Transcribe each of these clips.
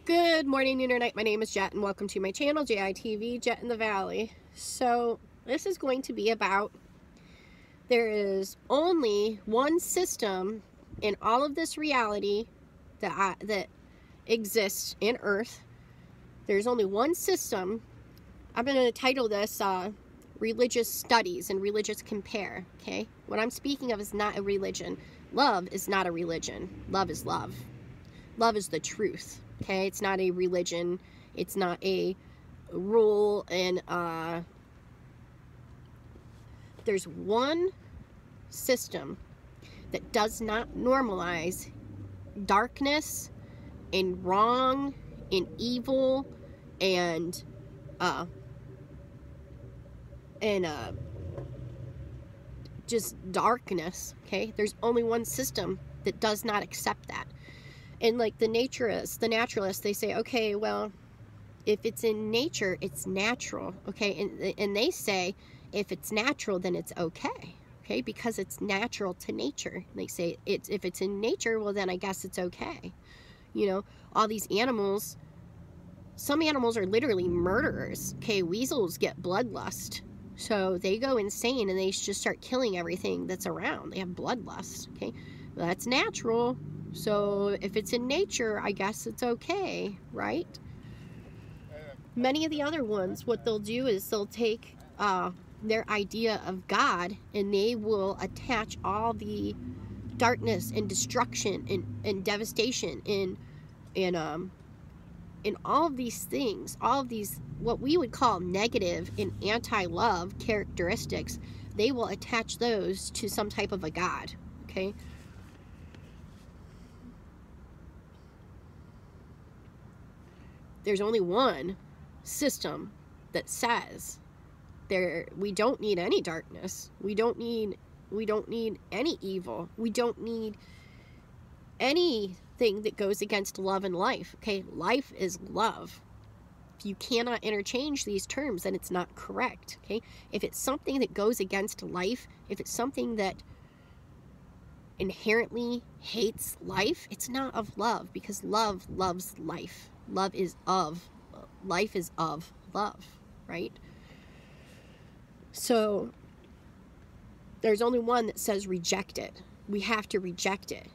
Good morning, Internet. My name is Jet, and welcome to my channel, JITV, Jet in the Valley. So, this is going to be about, there is only one system in all of this reality that exists in Earth. There's only one system. I'm going to title this Religious Studies and Religious Compare, okay? What I'm speaking of is not a religion. Love is not a religion. Love is love. Love is the truth. Okay, it's not a religion, it's not a rule, and there's one system that does not normalize darkness and wrong and evil and just darkness. Okay, there's only one system that does not accept that. And like the naturalists, they say, okay, well, if it's in nature, it's natural, okay? And they say, if it's natural, then it's okay, because it's natural to nature. They say, if it's in nature, well, then I guess it's okay. You know, all these animals, some animals are literally murderers, okay? Weasels get bloodlust. So they go insane and they just start killing everything that's around. They have bloodlust, okay? Well, that's natural. So if it's in nature, I guess it's okay, right? Many of the other ones, what they'll do is they'll take their idea of God and they will attach all the darkness and destruction and devastation in all of these things, all of these what we would call negative and anti-love characteristics. They will attach those to some type of a God, okay? There's only one system that says we don't need any darkness. We don't need any evil. We don't need anything that goes against love and life. Okay, life is love. If you cannot interchange these terms, then it's not correct. Okay, if it's something that goes against life, if it's something that inherently hates life, it's not of love, because love loves life. Life is of love, right? So there's only one that says reject it. We have to reject it.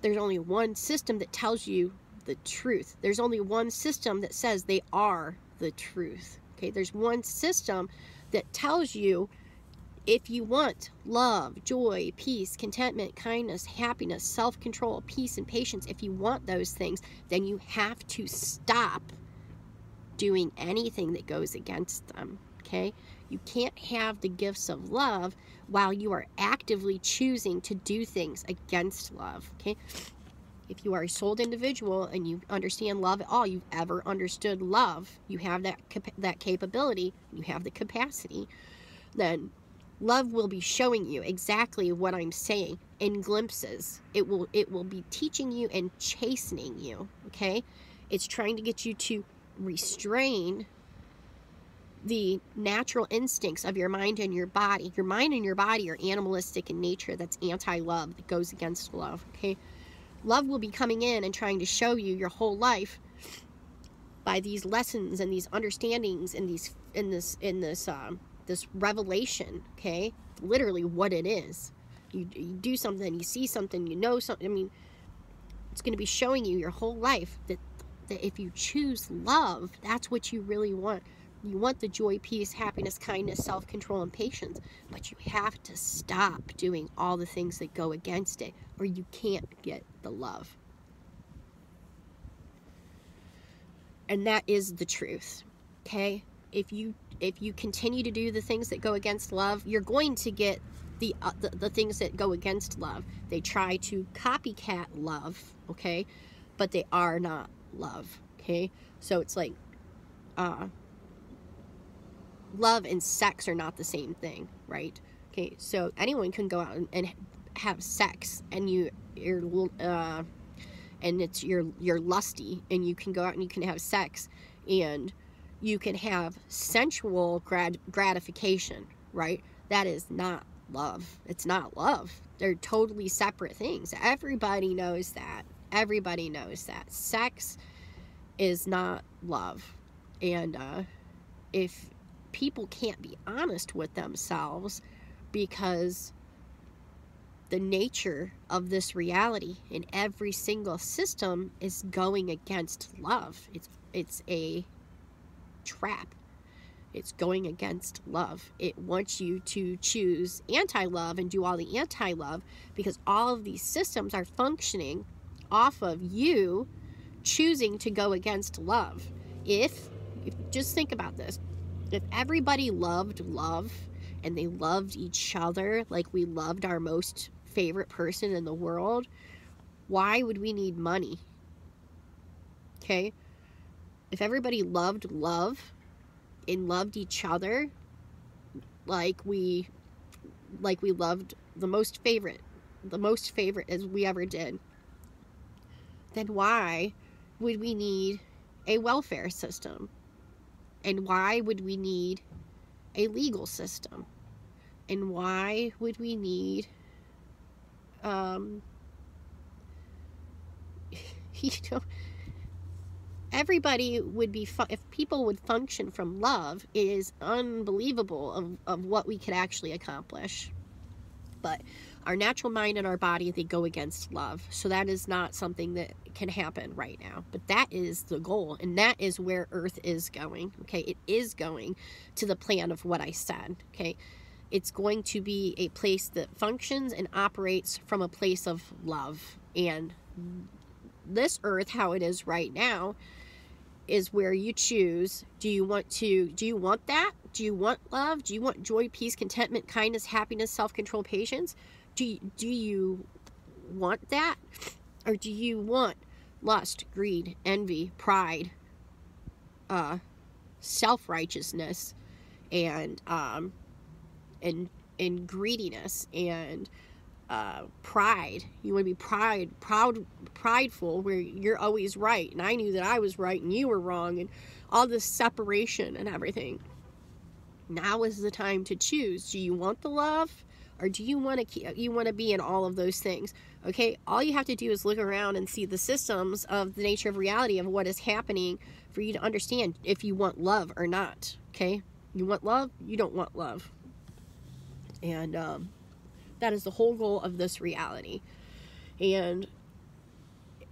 There's only one system that tells you the truth. There's only one system that says they are the truth. Okay, there's one system that tells you if you want love, joy, peace, contentment, kindness, happiness, self-control, peace, and patience, if you want those things, then you have to stop doing anything that goes against them, okay? You can't have the gifts of love while you are actively choosing to do things against love, okay? If you are a souled individual and you understand love at all, you've ever understood love, you have that capability, you have the capacity, then love will be showing you exactly what I'm saying in glimpses. It will be teaching you and chastening you, okay? It's trying to get you to restrain the natural instincts of your mind and your body. Your mind and your body are animalistic in nature. That's anti-love. That goes against love, okay? Love will be coming in and trying to show you your whole life by these lessons and these understandings and this revelation, okay? Literally what it is. You do something, you see something, you know something. I mean, it's going to be showing you your whole life that if you choose love, that's what you really want. You want the joy, peace, happiness, kindness, self-control, and patience. But you have to stop doing all the things that go against it, or you can't get the love. And that is the truth, okay? If you continue to do the things that go against love, you're going to get the things that go against love. They try to copycat love, okay? But they are not love, okay? So it's like love and sex are not the same thing, right? Okay, so anyone can go out and have sex, and you're lusty, and you can go out and you can have sex, and you can have sensual gratification, right? That is not love. It's not love. They're totally separate things. Everybody knows that. Everybody knows that. Sex is not love. And if people can't be honest with themselves, because the nature of this reality in every single system is going against love. It's a trap. It's going against love. It wants you to choose anti-love and do all the anti-love, because all of these systems are functioning off of you choosing to go against love. If just think about this. If everybody loved love and they loved each other like we loved our most favorite person in the world, why would we need money? Okay? If everybody loved love and loved each other like we loved the most favorite as we ever did, then why would we need a welfare system? And why would we need a legal system? And why would we need you know, everybody would be, if people would function from love, it is unbelievable of what we could actually accomplish. But our natural mind and our body, they go against love. So that is not something that can happen right now. But that is the goal, and that is where Earth is going. Okay, it is going to the plan of what I said. Okay, it's going to be a place that functions and operates from a place of love. And this Earth, how it is right now, is where you choose. Do you want that? Do you want love? Do you want joy, peace, contentment, kindness, happiness, self-control, patience? Do you want that? Or do you want lust, greed, envy, pride, self-righteousness, and greediness, and pride? You want to be prideful, where you're always right, and I knew that I was right and you were wrong, and all this separation and everything. Now is the time to choose. Do you want the love, or do you want to be in all of those things? Okay, all you have to do is look around and see the systems of the nature of reality of what is happening for you to understand if you want love or not. Okay, you want love, you don't want love. And that is the whole goal of this reality. And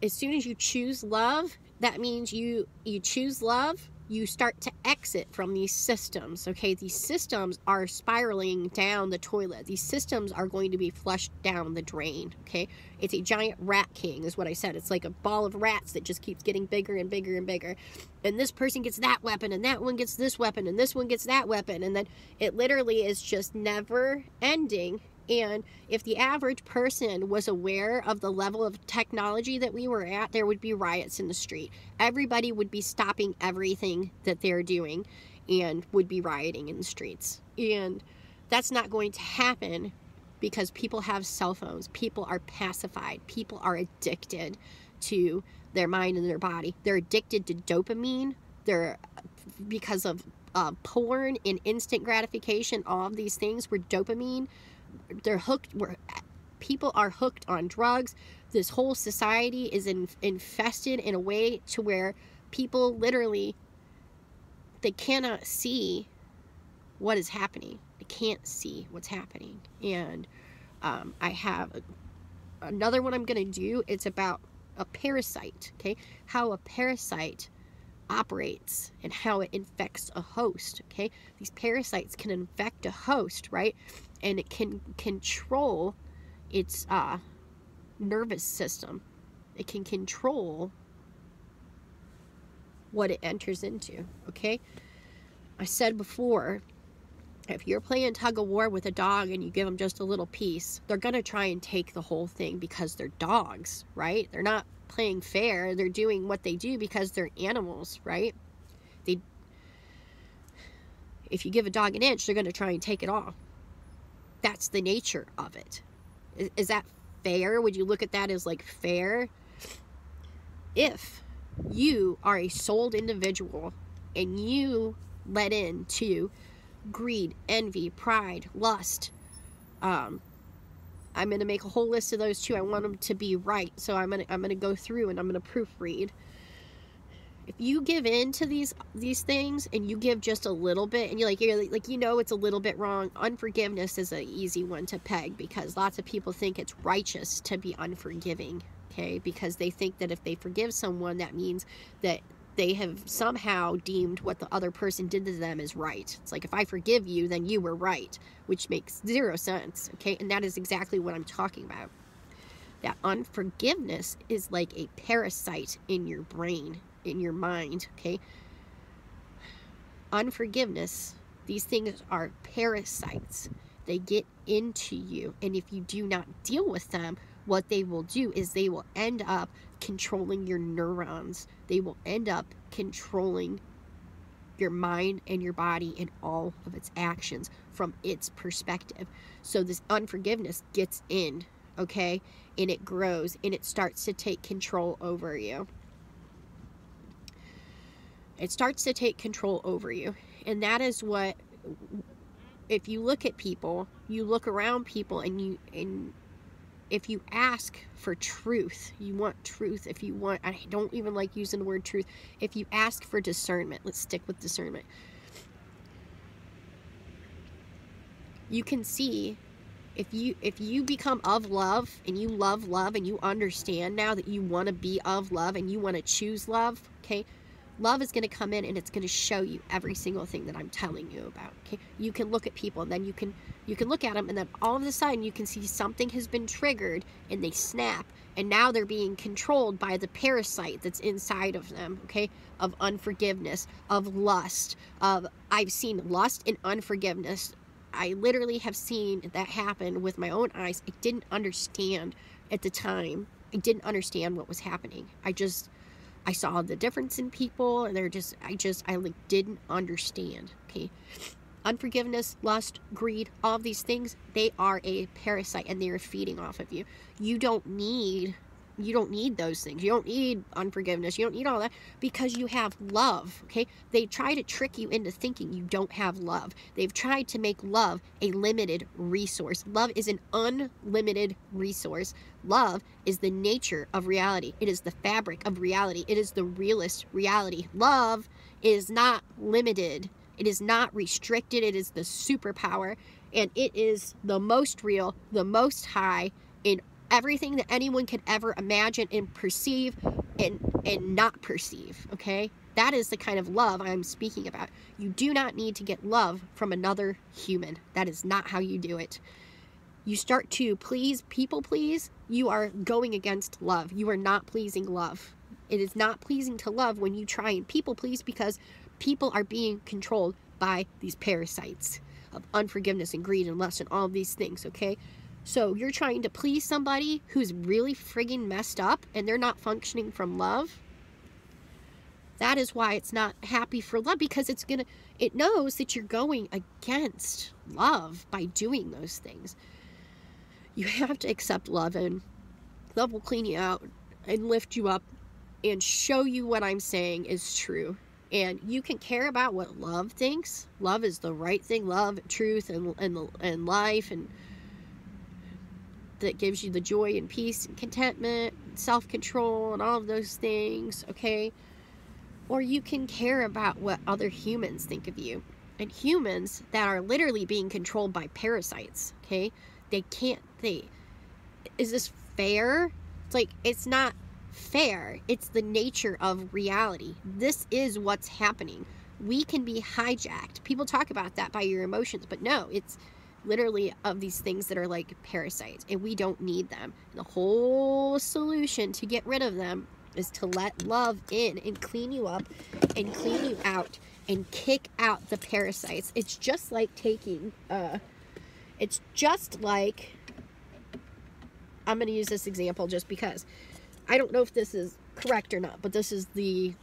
as soon as you choose love, that means you choose love, you start to exit from these systems. Okay, these systems are spiraling down the toilet. These systems are going to be flushed down the drain. Okay, it's a giant rat king, is what I said. It's like a ball of rats that just keeps getting bigger and bigger and bigger. And this person gets that weapon, and that one gets this weapon, and this one gets that weapon, and then it literally is just never ending. And if the average person was aware of the level of technology that we were at, there would be riots in the street. Everybody would be stopping everything that they're doing and would be rioting in the streets. And that's not going to happen, because people have cell phones. People are pacified. People are addicted to their mind and their body. They're addicted to dopamine. Because of porn and instant gratification, all of these things were dopamine. They're hooked. People are hooked on drugs. This whole society is infested in a way to where people literally, they cannot see what is happening. They can't see what's happening. And I have another one I'm going to do. It's about a parasite. Okay, how a parasite operates and how it infects a host. Okay, these parasites can infect a host, right? And it can control its nervous system. It can control what it enters into. Okay, I said before, if you're playing tug of war with a dog and you give them just a little piece, they're gonna try and take the whole thing, because they're dogs, right? They're not playing fair. They're doing what they do because they're animals, right? If you give a dog an inch, they're going to try and take it all. That's the nature of it. Is that fair? Would you look at that as like fair? If you are a souled individual and you let in to greed, envy, pride, lust, I'm going to make a whole list of those too. I want them to be right. So I'm going to go through and I'm going to proofread. If you give in to these things, and you give just a little bit, and you're like it's a little bit wrong. Unforgiveness is an easy one to peg, because lots of people think it's righteous to be unforgiving, okay? Because they think that if they forgive someone, that means that they have somehow deemed what the other person did to them is right. It's like, if I forgive you, then you were right, which makes zero sense, okay? And that is exactly what I'm talking about. That unforgiveness is like a parasite in your brain, in your mind, okay? Unforgiveness, these things are parasites. They get into you, and if you do not deal with them, what they will do is they will end up controlling your neurons. They will end up controlling your mind and your body and all of its actions from its perspective. So this unforgiveness gets in, okay? And it grows, and it starts to take control over you. It starts to take control over you. And that is what, if you look at people, you look around people, and if you ask for truth, you want truth, if you want, I don't even like using the word truth, if you ask for discernment, let's stick with discernment, you can see, if you become of love, and you love love, and you understand now that you want to be of love, and you want to choose love, okay, love is going to come in, and it's going to show you every single thing that I'm telling you about, okay? You can look at people, and then you can look at them, and then all of a sudden you can see something has been triggered, and they snap, and now they're being controlled by the parasite that's inside of them, okay? Of unforgiveness, of lust, I've seen lust and unforgiveness. I literally have seen that happen with my own eyes. I didn't understand at the time. I didn't understand what was happening. I saw the difference in people, and I like didn't understand, okay? Unforgiveness, lust, greed, all of these things, they are a parasite, and they are feeding off of you. You don't need those things. You don't need unforgiveness. You don't need all that, because you have love, okay? They try to trick you into thinking you don't have love. They've tried to make love a limited resource. Love is an unlimited resource. Love is the nature of reality. It is the fabric of reality. It is the realest reality. Love is not limited. It is not restricted. It is the superpower, and it is the most real, the most high in everything that anyone could ever imagine and perceive and not perceive, okay? That is the kind of love I'm speaking about. You do not need to get love from another human. That is not how you do it. You start to people please, you are going against love. You are not pleasing love. It is not pleasing to love when you try and people please, because people are being controlled by these parasites of unforgiveness and greed and lust and all of these things, okay? So you're trying to please somebody who's really friggin' messed up, and they're not functioning from love. That is why it's not happy for love, because it knows that you're going against love by doing those things. You have to accept love, and love will clean you out and lift you up and show you what I'm saying is true. And you can care about what love thinks. Love is the right thing. Love, truth, and life, and that gives you the joy and peace and contentment, self-control, and all of those things, okay? Or you can care about what other humans think of you. And humans that are literally being controlled by parasites, okay? Is this fair? It's like, it's not fair. It's the nature of reality. This is what's happening. We can be hijacked. People talk about that by your emotions, but no, it's literally of these things that are like parasites, and we don't need them. The whole solution to get rid of them is to let love in and clean you up and clean you out and kick out the parasites. It's just like I'm going to use this example just because I don't know if this is correct or not, but this is the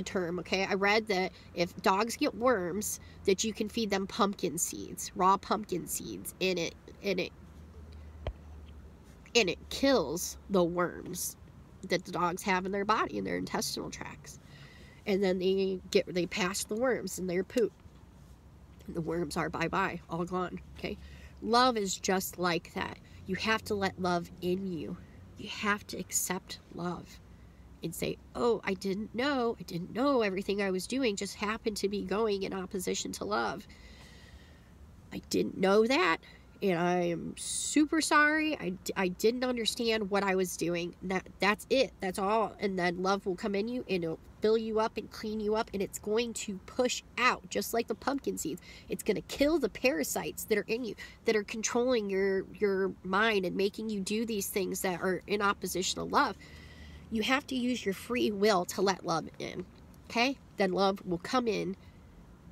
term, okay? I read that if dogs get worms, that you can feed them pumpkin seeds, raw pumpkin seeds, and it kills the worms that the dogs have in their body, in their intestinal tracts. And then they pass the worms in their poop. And the worms are bye-bye, all gone, okay? Love is just like that. You have to let love in you. You have to accept love. and say, oh, I didn't know everything I was doing just happened to be going in opposition to love. I didn't know that, and I am super sorry. I didn't understand what I was doing. That's it. That's all. And then love will come in you, and it'll fill you up and clean you up, and it's going to push out, just like the pumpkin seeds. It's going to kill the parasites that are in you, that are controlling your mind and making you do these things that are in opposition to love. You have to use your free will to let love in, okay? Then love will come in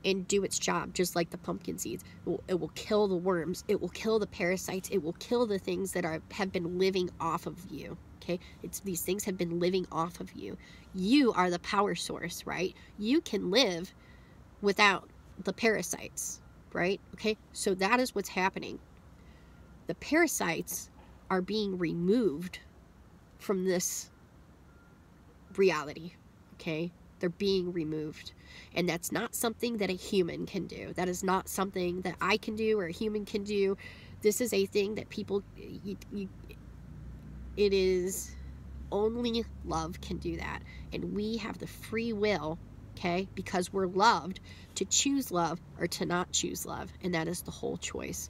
and do its job, just like the pumpkin seeds. It will kill the worms. It will kill the parasites. It will kill the things that have been living off of you, okay? These things have been living off of you. You are the power source, right? You can live without the parasites, right? Okay, so that is what's happening. The parasites are being removed from this reality, okay? They're being removed. And that's not something that a human can do. That is not something that I can do or a human can do. This is a thing that people, it is only love can do that. And we have the free will, okay, because we're loved, to choose love or to not choose love. And that is the whole choice.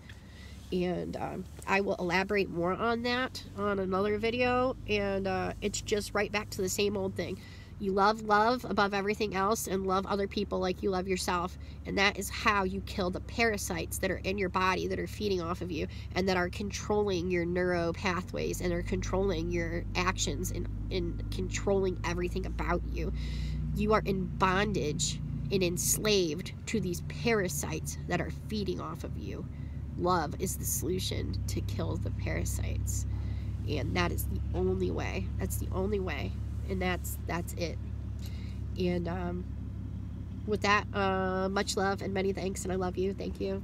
And I will elaborate more on that on another video. And it's just right back to the same old thing. You love love above everything else, and love other people like you love yourself. And that is how you kill the parasites that are in your body, that are feeding off of you, and that are controlling your neuro pathways, and are controlling your actions, and controlling everything about you. You are in bondage and enslaved to these parasites that are feeding off of you. Love is the solution to kill the parasites. And that is the only way. That's the only way. And that's it. And with that, much love and many thanks, and I love you. Thank you.